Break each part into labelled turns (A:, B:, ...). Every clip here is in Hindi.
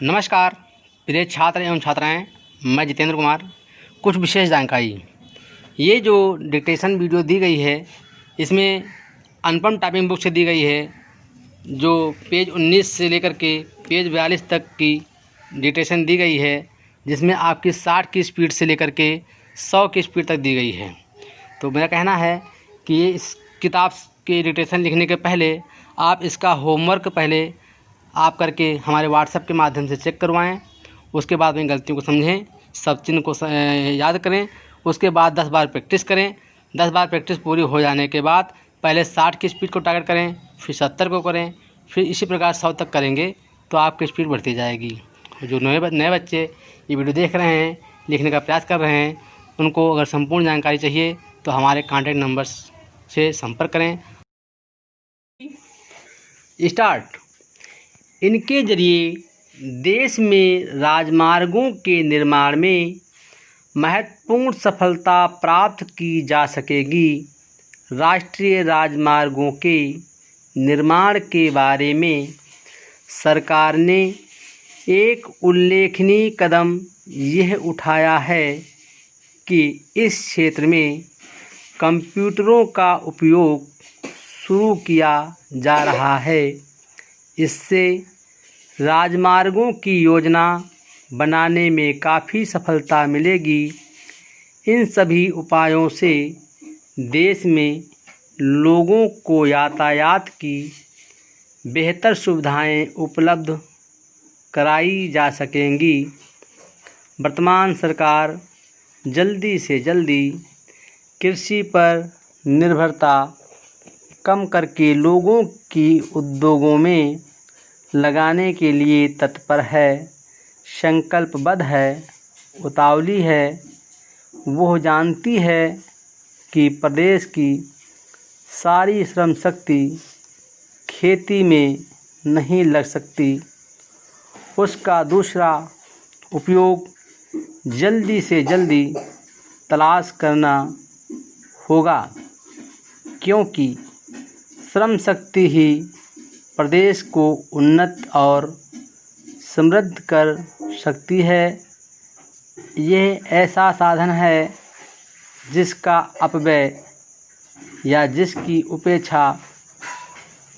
A: नमस्कार प्रिय छात्र एवं छात्राएं, मैं जितेंद्र कुमार। कुछ विशेष जानकारी। ये जो डिक्टेशन वीडियो दी गई है इसमें अनुपम टाइपिंग बुक से दी गई है, जो पेज 19 से लेकर के पेज 42 तक की डिक्टेशन दी गई है, जिसमें आपकी 60 की स्पीड से लेकर के 100 की स्पीड तक दी गई है। तो मेरा कहना है कि ये इस किताब के डिक्टेशन लिखने के पहले आप इसका होमवर्क पहले आप करके हमारे व्हाट्सएप के माध्यम से चेक करवाएं। उसके बाद में गलतियों को समझें, सब चिन्ह को याद करें। उसके बाद 10 बार प्रैक्टिस करें। 10 बार प्रैक्टिस पूरी हो जाने के बाद पहले 60 की स्पीड को टारगेट करें, फिर 70 को करें, फिर इसी प्रकार 100 तक करेंगे तो आपकी स्पीड बढ़ती जाएगी। जो नए बच्चे ये वीडियो देख रहे हैं, लिखने का प्रयास कर रहे हैं, उनको अगर संपूर्ण जानकारी चाहिए तो हमारे कॉन्टैक्ट नंबर से संपर्क करें। स्टार्ट। इनके जरिए देश में राजमार्गों के निर्माण में महत्वपूर्ण सफलता प्राप्त की जा सकेगी। राष्ट्रीय राजमार्गों के निर्माण के बारे में सरकार ने एक उल्लेखनीय कदम यह उठाया है कि इस क्षेत्र में कंप्यूटरों का उपयोग शुरू किया जा रहा है। इससे राजमार्गों की योजना बनाने में काफ़ी सफलता मिलेगी। इन सभी उपायों से देश में लोगों को यातायात की बेहतर सुविधाएं उपलब्ध कराई जा सकेंगी। वर्तमान सरकार जल्दी से जल्दी कृषि पर निर्भरता कम करके लोगों की उद्योगों में लगाने के लिए तत्पर है, संकल्पबद्ध है, उतावली है। वह जानती है कि प्रदेश की सारी श्रम शक्ति खेती में नहीं लग सकती। उसका दूसरा उपयोग जल्दी से जल्दी तलाश करना होगा, क्योंकि श्रम शक्ति ही प्रदेश को उन्नत और समृद्ध कर सकती है। यह ऐसा साधन है जिसका अपव्यय या जिसकी उपेक्षा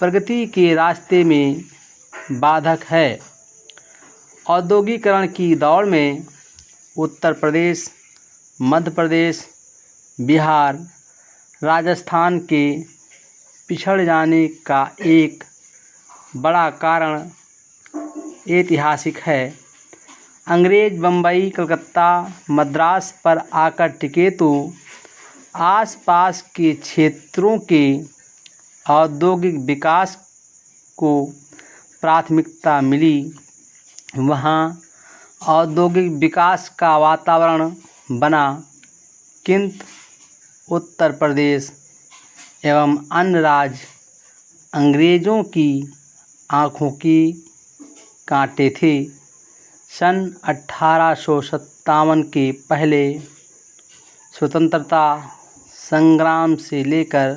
A: प्रगति के रास्ते में बाधक है। औद्योगिकरण की दौड़ में उत्तर प्रदेश, मध्य प्रदेश, बिहार, राजस्थान के पिछड़ जाने का एक बड़ा कारण ऐतिहासिक है। अंग्रेज बम्बई, कलकत्ता, मद्रास पर आकर टिके तो आसपास के क्षेत्रों के औद्योगिक विकास को प्राथमिकता मिली। वहाँ औद्योगिक विकास का वातावरण बना, किंतु उत्तर प्रदेश एवं अन्य राज्य अंग्रेज़ों की आँखों की कांटे थे। सन 1857 के पहले स्वतंत्रता संग्राम से लेकर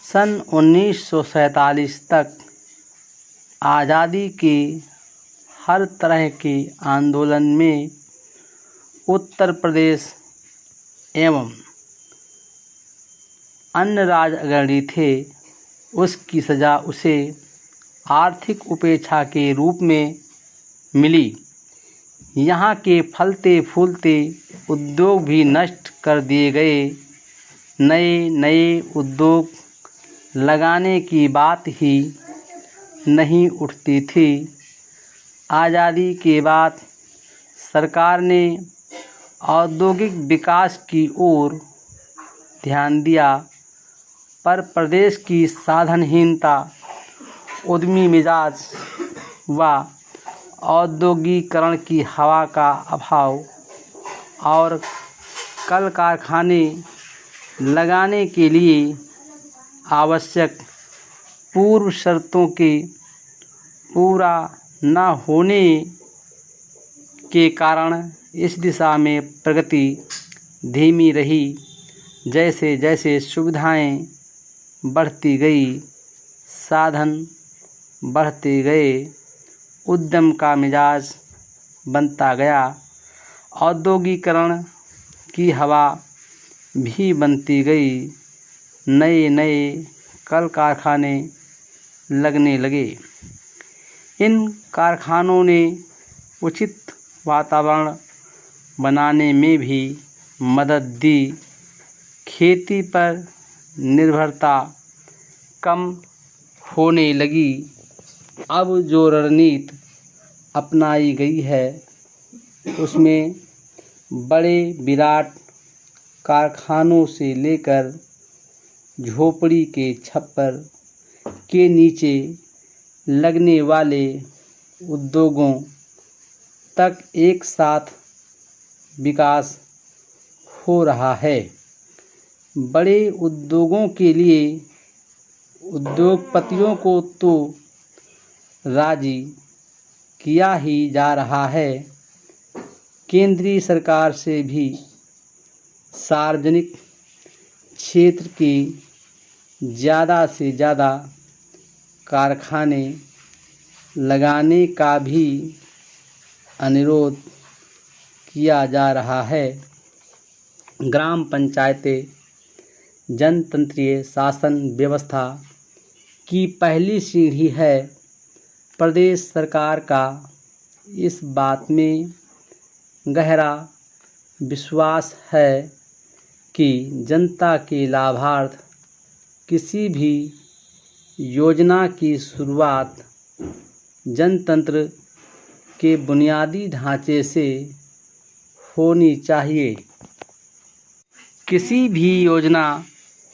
A: सन 1947 तक आज़ादी के हर तरह के आंदोलन में उत्तर प्रदेश एवं अन्य राज्य अग्रणी थे। उसकी सज़ा उसे आर्थिक उपेक्षा के रूप में मिली। यहाँ के फलते फूलते उद्योग भी नष्ट कर दिए गए। नए नए उद्योग लगाने की बात ही नहीं उठती थी। आज़ादी के बाद सरकार ने औद्योगिक विकास की ओर ध्यान दिया, पर प्रदेश की साधनहीनता, उद्यमी मिजाज व औद्योगिकरण की हवा का अभाव और कल कारखाने लगाने के लिए आवश्यक पूर्व शर्तों के पूरा न होने के कारण इस दिशा में प्रगति धीमी रही। जैसे जैसे सुविधाएं बढ़ती गई, साधन बढ़ते गए, उद्यम का मिजाज बनता गया। औद्योगिकरण की हवा भी बनती गई। नए नए कल कारखाने लगने लगे। इन कारखानों ने उचित वातावरण बनाने में भी मदद दी। खेती पर निर्भरता कम होने लगी। अब जो रणनीति अपनाई गई है उसमें बड़े विराट कारखानों से लेकर झोपड़ी के छप्पर के नीचे लगने वाले उद्योगों तक एक साथ विकास हो रहा है। बड़े उद्योगों के लिए उद्योगपतियों को तो राजी किया ही जा रहा है। केंद्रीय सरकार से भी सार्वजनिक क्षेत्र की ज़्यादा से ज़्यादा कारखाने लगाने का भी अनुरोध किया जा रहा है। ग्राम पंचायतें जनतंत्रीय शासन व्यवस्था की पहली सीढ़ी है। प्रदेश सरकार का इस बात में गहरा विश्वास है कि जनता के लाभार्थ किसी भी योजना की शुरुआत जनतंत्र के बुनियादी ढांचे से होनी चाहिए। किसी भी योजना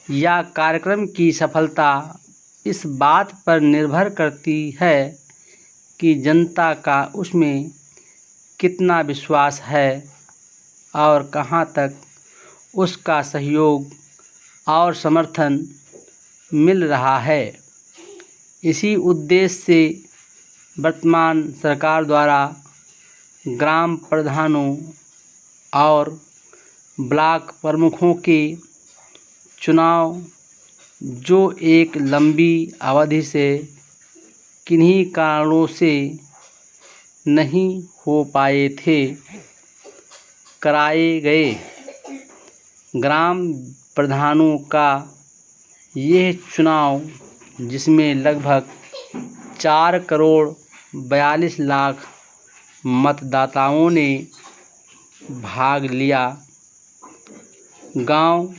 A: या कार्यक्रम की सफलता इस बात पर निर्भर करती है कि जनता का उसमें कितना विश्वास है और कहाँ तक उसका सहयोग और समर्थन मिल रहा है। इसी उद्देश्य से वर्तमान सरकार द्वारा ग्राम प्रधानों और ब्लॉक प्रमुखों के चुनाव जो एक लंबी अवधि से किन्हीं कारणों से नहीं हो पाए थे, कराए गए। ग्राम प्रधानों का यह चुनाव, जिसमें लगभग 4 करोड़ 42 लाख मतदाताओं ने भाग लिया, गांव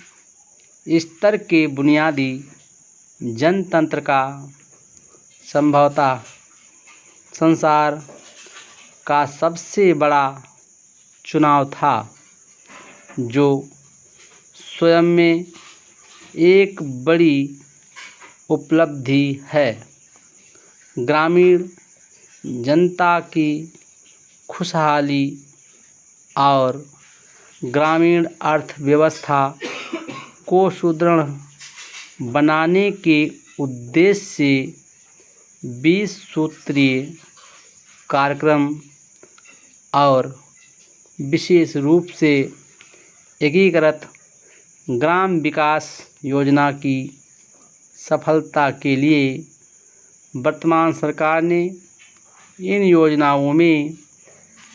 A: स्तर के बुनियादी जनतंत्र का संभवतः संसार का सबसे बड़ा चुनाव था, जो स्वयं में एक बड़ी उपलब्धि है। ग्रामीण जनता की खुशहाली और ग्रामीण अर्थव्यवस्था को सुदृढ़ बनाने के उद्देश्य से 20 सूत्रीय कार्यक्रम और विशेष रूप से एकीकृत ग्राम विकास योजना की सफलता के लिए वर्तमान सरकार ने इन योजनाओं में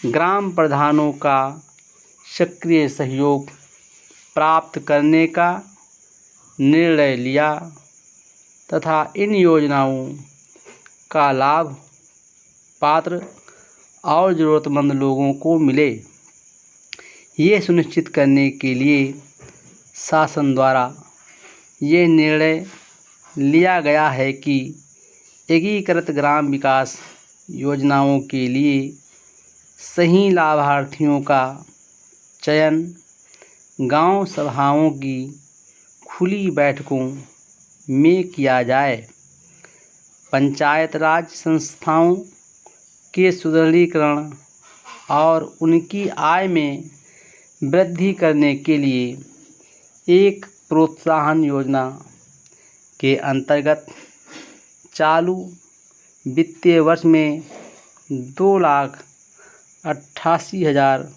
A: ग्राम प्रधानों का सक्रिय सहयोग प्राप्त करने का निर्णय लिया तथा इन योजनाओं का लाभ पात्र और ज़रूरतमंद लोगों को मिले, ये सुनिश्चित करने के लिए शासन द्वारा ये निर्णय लिया गया है कि एकीकृत ग्राम विकास योजनाओं के लिए सही लाभार्थियों का चयन गांव सभाओं की खुली बैठकों में किया जाए। पंचायत राज संस्थाओं के सुदृढ़ीकरण और उनकी आय में वृद्धि करने के लिए एक प्रोत्साहन योजना के अंतर्गत चालू वित्तीय वर्ष में 2,88,000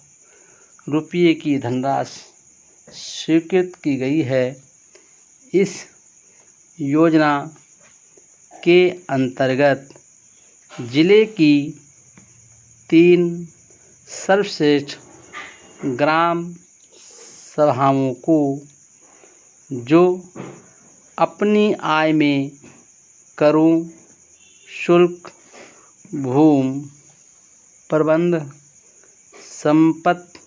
A: रुपये की धनराशि स्वीकृत की गई है। इस योजना के अंतर्गत जिले की 3 सर्वश्रेष्ठ ग्राम सभाओं को जो अपनी आय में करों, शुल्क, भूमि प्रबंध, संपत्ति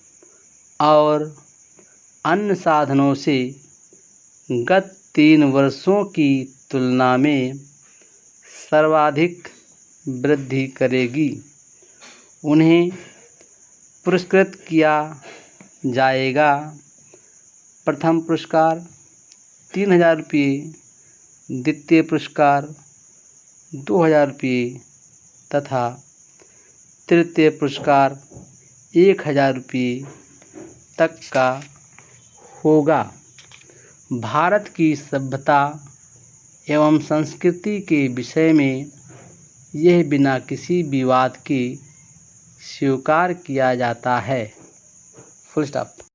A: और अन्य साधनों से गत 3 वर्षों की तुलना में सर्वाधिक वृद्धि करेगी, उन्हें पुरस्कृत किया जाएगा। प्रथम पुरस्कार 3,000 रुपये, द्वितीय पुरस्कार 2,000 रुपये तथा तृतीय पुरस्कार 1,000 रुपये तक का होगा। भारत की सभ्यता एवं संस्कृति के विषय में यह बिना किसी विवाद के स्वीकार किया जाता है। Full stop.